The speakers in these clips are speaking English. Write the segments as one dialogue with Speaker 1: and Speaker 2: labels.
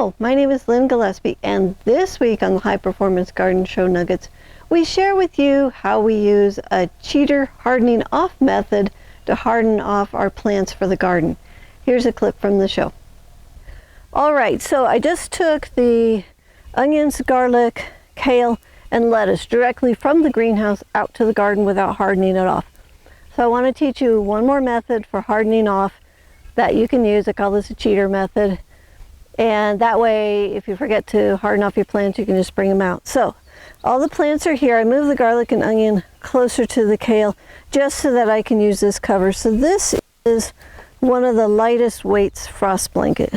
Speaker 1: Hello, my name is Lynn Gillespie, and this week on the High Performance Garden Show Nuggets, we share with you how we use a cheater hardening off method to harden off our plants for the garden. Here's a clip from the show. All right, so I just took the onions, garlic, kale, and lettuce directly from the greenhouse out to the garden without hardening it off. So I want to teach you one more method for hardening off that you can use. I call this a cheater method. And that way, if you forget to harden off your plants, you can just bring them out. So all the plants are here. I moved the garlic and onion closer to the kale just so that I can use this cover. So this is one of the lightest weights frost blanket.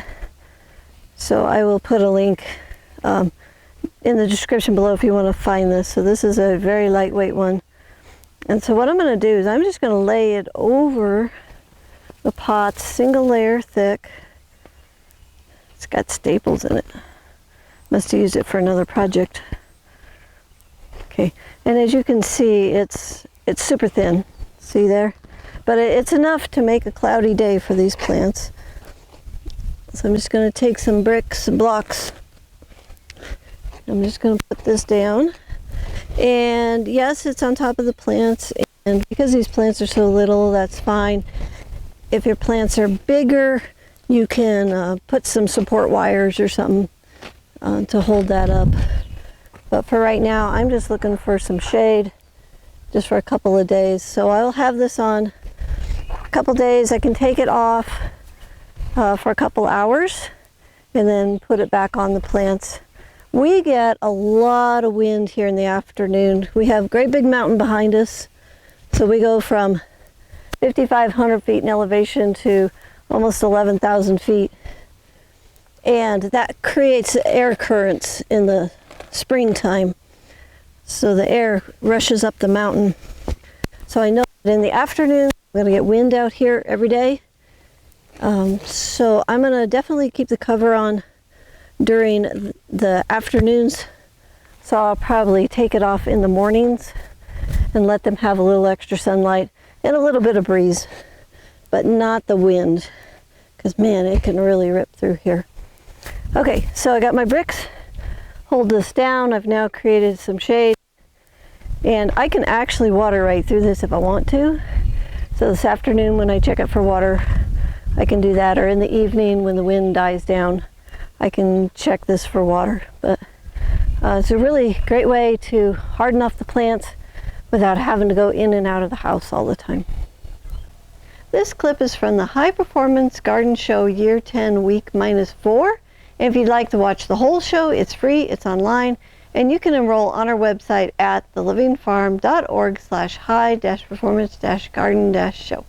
Speaker 1: So I will put a link in the description below if you want to find this. So this is a very lightweight one. And so what I'm going to do is I'm just going to lay it over the pot, single layer thick. It's got staples in it. Must have used it for another project. Okay, and as you can see, it's super thin. See there? But it's enough to make a cloudy day for these plants. So I'm just going to take some bricks and blocks. I'm just going to put this down. And yes, it's on top of the plants. And because these plants are so little, that's fine. If your plants are bigger, you can put some support wires or something to hold that up. But for right now, I'm just looking for some shade just for a couple of days. So I'll have this on a couple days. I can take it off for a couple hours and then put it back on the plants. We get a lot of wind here in the afternoon. We have a great big mountain behind us. So we go from 5,500 feet in elevation to almost 11,000 feet. And that creates air currents in the springtime. So the air rushes up the mountain. So I know that in the afternoon, I'm going to get wind out here every day. So I'm going to definitely keep the cover on during the afternoons. So I'll probably take it off in the mornings and let them have a little extra sunlight and a little bit of breeze, but not the wind, because man, it can really rip through here. Okay, so I got my bricks. Hold this down. I've now created some shade, and I can actually water right through this if I want to. So this afternoon when I check it for water, I can do that, or in the evening when the wind dies down, I can check this for water. But it's a really great way to harden off the plants without having to go in and out of the house all the time. This clip is from the High Performance Garden Show Year 10 Week -4. And if you'd like to watch the whole show, it's free, it's online, and you can enroll on our website at thelivingfarm.org/high-performance-garden-show.